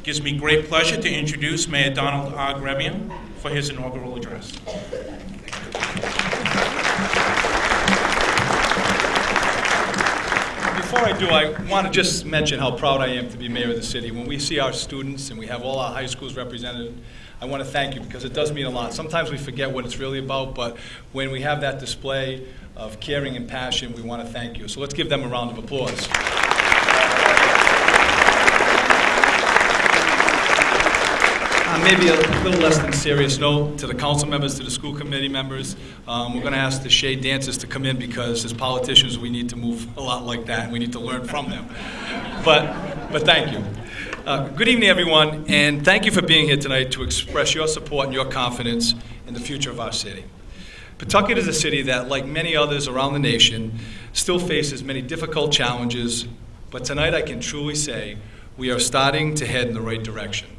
gives me great pleasure to introduce Mayor Donald R. Grebien for his inaugural address. Before I do, I want to just mention how proud I am to be mayor of the city. When we see our students and we have all our high schools represented, I want to thank you because it does mean a lot. Sometimes we forget what it's really about, but when we have that display of caring and passion, we want to thank you. So let's give them a round of applause. Maybe a little less than serious note to the council members, to the school committee members. We're going to ask the shade dancers to come in because as politicians we need to move a lot like that and we need to learn from them. But thank you. Good evening, everyone, and thank you for being here tonight to express your support and your confidence in the future of our city. Pawtucket is a city that, like many others around the nation, still faces many difficult challenges, but tonight I can truly say we are starting to head in the right direction.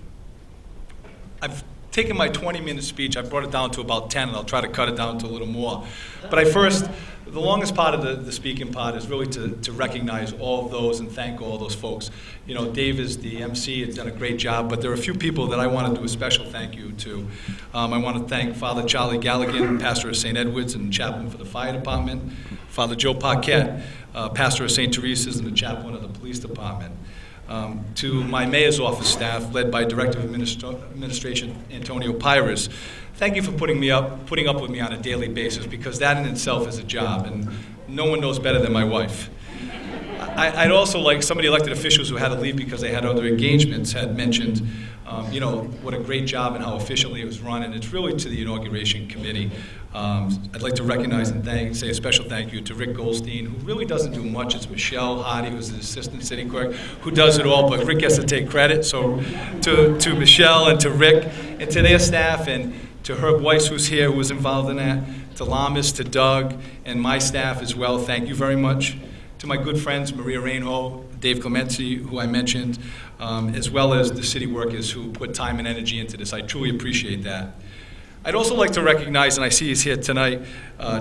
I've taken my 20-minute speech, I brought it down to about 10, and I'll try to cut it down to a little more. But the longest part of the speaking part is really to recognize all of those and thank all those folks. You know, Dave is the MC, has done a great job, but there are a few people that I want to do a special thank you to. I want to thank Father Charlie Galligan, pastor of St. Edward's and chaplain for the fire department, Father Joe Paquette, pastor of St. Teresa's and the chaplain of the police department. To my mayor's office staff, led by Director of Administration Antonio Pires, thank you for putting up with me on a daily basis, because that in itself is a job, and no one knows better than my wife. I'd also like some of the elected officials who had to leave because they had other engagements had mentioned, what a great job and how efficiently it was run, and it's really to the Inauguration Committee. I'd like to recognize and say a special thank you to Rick Goldstein, who really doesn't do much. It's Michelle Hardy, who's the assistant city clerk, who does it all, but Rick gets to take credit. So to Michelle and to Rick and to their staff, and to Herb Weiss, who's here, who was involved in that, to Lamas, to Doug, and my staff as well, thank you very much. To my good friends, Maria Rainho, Dave Clemency, who I mentioned, as well as the city workers who put time and energy into this. I truly appreciate that. I'd also like to recognize, and I see he's here tonight,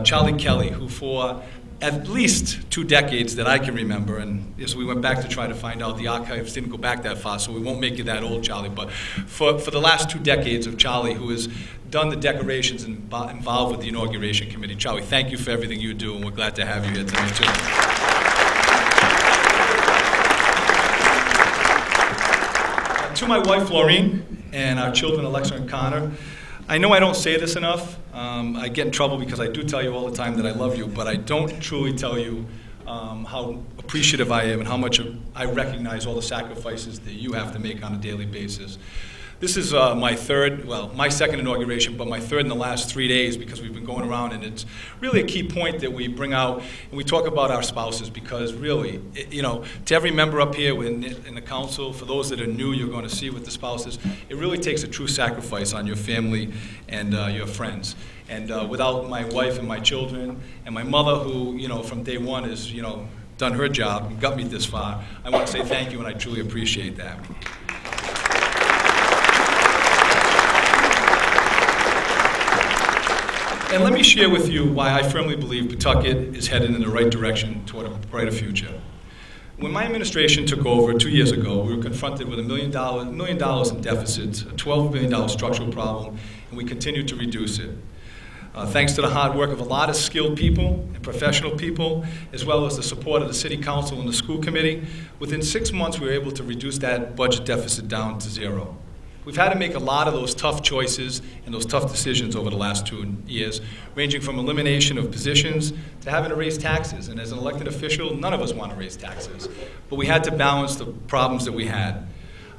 Charlie Kelly, who for at least 2 decades that I can remember, and as we went back to try to find out, the archives didn't go back that far, so we won't make you that old, Charlie, but for the last 2 decades of Charlie, who has done the decorations and involved with the Inauguration Committee. Charlie, thank you for everything you do, and we're glad to have you here tonight, too. To my wife, Laureen, and our children, Alexa and Connor, I know I don't say this enough. I get in trouble because I do tell you all the time that I love you, but I don't truly tell you how appreciative I am and how much I recognize all the sacrifices that you have to make on a daily basis. This is my second inauguration, but my third in the last 3 days, because we've been going around, and it's really a key point that we bring out, and we talk about our spouses, because really, to every member up here in the council, for those that are new, you're going to see with the spouses, it really takes a true sacrifice on your family and your friends. And without my wife and my children, and my mother, who, from day one has, done her job and got me this far, I want to say thank you, and I truly appreciate that. And let me share with you why I firmly believe Pawtucket is headed in the right direction toward a brighter future. When my administration took over 2 years ago, we were confronted with $1 million in deficits, a $12 billion structural problem, and we continued to reduce it. Thanks to the hard work of a lot of skilled people and professional people, as well as the support of the City Council and the school committee, within 6 months we were able to reduce that budget deficit down to zero. We've had to make a lot of those tough choices and those tough decisions over the last 2 years, ranging from elimination of positions to having to raise taxes. And as an elected official, none of us want to raise taxes. But we had to balance the problems that we had.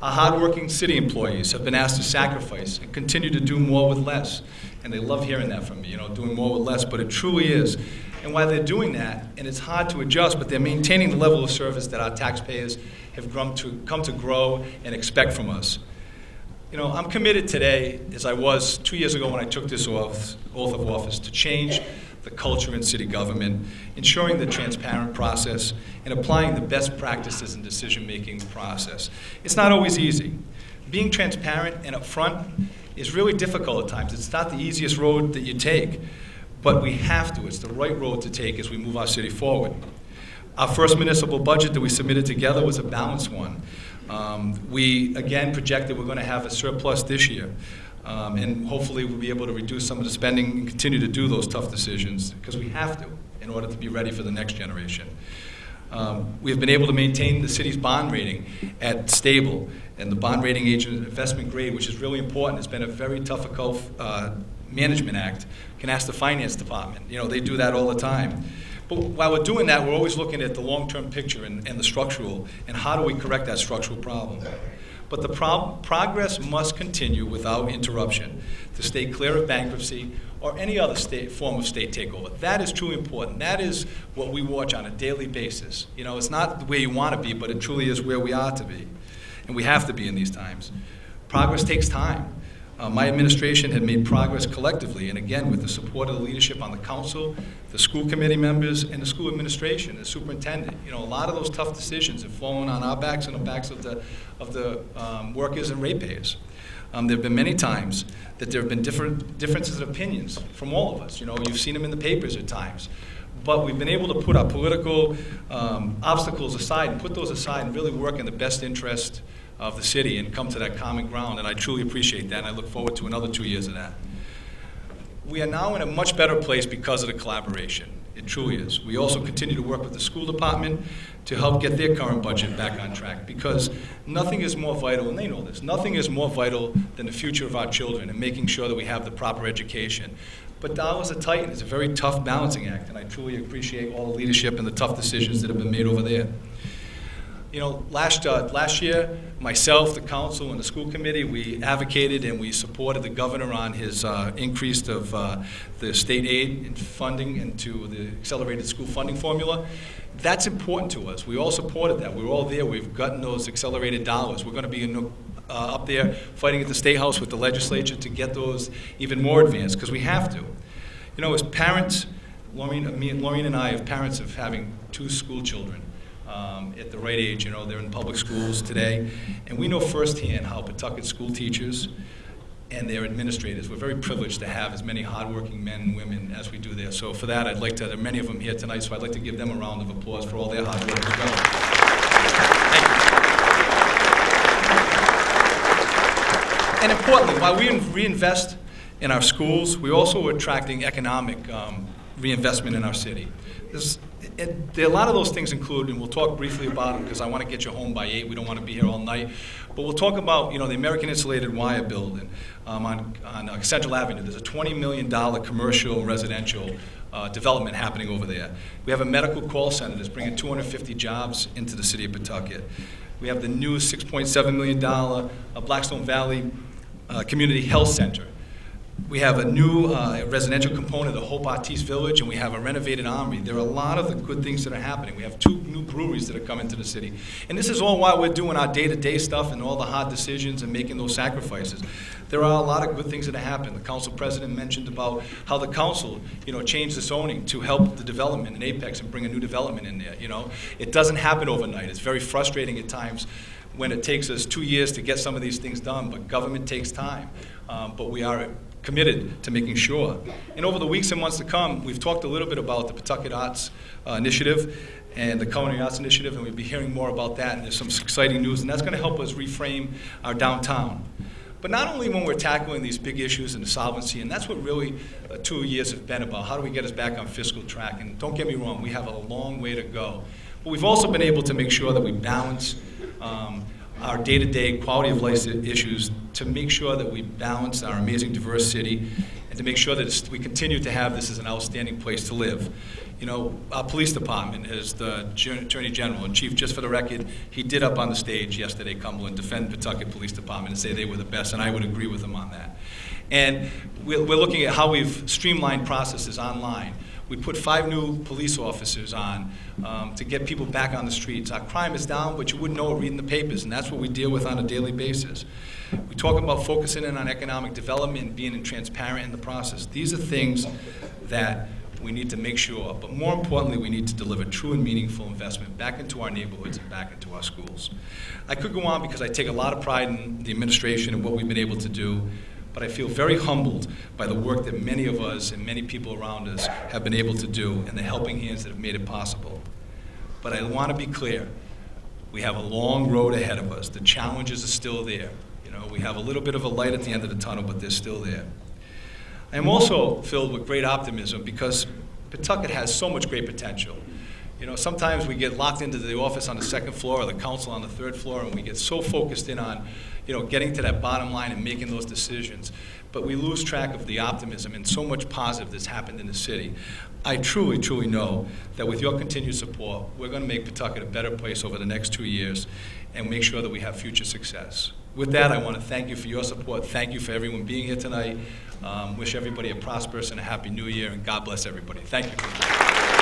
Our hardworking city employees have been asked to sacrifice and continue to do more with less. And they love hearing that from me, doing more with less, but it truly is. And while they're doing that, and it's hard to adjust, but they're maintaining the level of service that our taxpayers have come to grow and expect from us. I'm committed today, as I was 2 years ago when I took this oath of office, to change the culture in city government, ensuring the transparent process, and applying the best practices in decision-making process. It's not always easy. Being transparent and upfront is really difficult at times. It's not the easiest road that you take, but we have to. It's the right road to take as we move our city forward. Our first municipal budget that we submitted together was a balanced one. We, again, project that we're going to have a surplus this year. And hopefully we'll be able to reduce some of the spending and continue to do those tough decisions, because we have to in order to be ready for the next generation. We have been able to maintain the city's bond rating at stable, and the bond rating agent investment grade, which is really important. It's been a very difficult management act. You can ask the finance department. They do that all the time. But while we're doing that, we're always looking at the long-term picture and the structural, and how do we correct that structural problem. But the progress must continue without interruption to stay clear of bankruptcy or any other form of state takeover. That is truly important. That is what we watch on a daily basis. It's not the way you want to be, but it truly is where we are to be. And we have to be in these times. Progress takes time. My administration had made progress collectively, and again, with the support of the leadership on the council, the school committee members, and the school administration, the superintendent. A lot of those tough decisions have fallen on our backs and the backs of the workers and ratepayers. There have been many times that there have been differences of opinions from all of us. You've seen them in the papers at times. But we've been able to put our political obstacles aside and put those aside and really work in the best interest of the city and come to that common ground, and I truly appreciate that, and I look forward to another 2 years of that. We are now in a much better place because of the collaboration. It truly is. We also continue to work with the school department to help get their current budget back on track, because nothing is more vital, and they know this, nothing is more vital than the future of our children and making sure that we have the proper education. But dollars are tight, and it's a very tough balancing act, and I truly appreciate all the leadership and the tough decisions that have been made over there. Last year, myself, the council, and the school committee, we advocated and we supported the governor on his increase of the state aid and funding into the accelerated school funding formula. That's important to us. We all supported that. We were all there. We've gotten those accelerated dollars. We're going to be up there fighting at the State House with the legislature to get those even more advanced, because we have to. As parents, Maureen and I, as parents of having 2 school children, at the right age, they're in public schools today, and we know firsthand how Pawtucket school teachers and their administrators, we're very privileged to have as many hardworking men and women as we do there. So for that, there are many of them here tonight, so I'd like to give them a round of applause for all their hard work as well. Thank you. And importantly, while we reinvest in our schools, we also are attracting economic reinvestment in our city. There are a lot of those things included, and we'll talk briefly about them because I want to get you home by 8. We don't want to be here all night. But we'll talk about, the American Insulated Wire building on Central Avenue. There's a $20 million commercial and residential development happening over there. We have a medical call center that's bringing 250 jobs into the city of Pawtucket. We have the new $6.7 million Blackstone Valley Community Health Center. We have a new residential component of the Hope Artiste Village, and we have a renovated Armory. There are a lot of the good things that are happening. We have 2 new breweries that are coming to the city. And this is all while we're doing our day-to-day stuff and all the hard decisions and making those sacrifices. There are a lot of good things that are happening. The council president mentioned about how the council, changed the zoning to help the development in Apex and bring a new development in there. It doesn't happen overnight. It's very frustrating at times when it takes us 2 years to get some of these things done, but government takes time. But we are committed to making sure. And over the weeks and months to come, we've talked a little bit about the Pawtucket Arts Initiative and the Culinary Arts Initiative, and we'll be hearing more about that, and there's some exciting news, and that's going to help us reframe our downtown. But not only when we're tackling these big issues and the solvency, and that's what really 2 years have been about. How do we get us back on fiscal track? And don't get me wrong, we have a long way to go. But we've also been able to make sure that we balance our day-to-day quality of life issues to make sure that we balance our amazing diverse city and to make sure that we continue to have this as an outstanding place to live. Our police department, as the Attorney General and Chief, just for the record, he did up on the stage yesterday, Cumberland, defend Pawtucket Police Department and say they were the best, and I would agree with him on that. And we're looking at how we've streamlined processes online. We put 5 new police officers on to get people back on the streets. Our crime is down, but you wouldn't know it reading the papers, and that's what we deal with on a daily basis. We talk about focusing in on economic development and being transparent in the process. These are things that we need to make sure, but more importantly, we need to deliver true and meaningful investment back into our neighborhoods and back into our schools. I could go on because I take a lot of pride in the administration and what we've been able to do, but I feel very humbled by the work that many of us and many people around us have been able to do and the helping hands that have made it possible. But I want to be clear. We have a long road ahead of us. The challenges are still there. You know, we have a little bit of a light at the end of the tunnel, but they're still there. I am also filled with great optimism because Pawtucket has so much great potential. You know, sometimes we get locked into the office on the second floor or the council on the third floor, and we get so focused in on, you know, getting to that bottom line and making those decisions. But we lose track of the optimism and so much positive that's happened in the city. I truly, truly know that with your continued support, we're going to make Pawtucket a better place over the next 2 years and make sure that we have future success. With that, I want to thank you for your support. Thank you for everyone being here tonight. Wish everybody a prosperous and a happy new year, and God bless everybody. Thank you.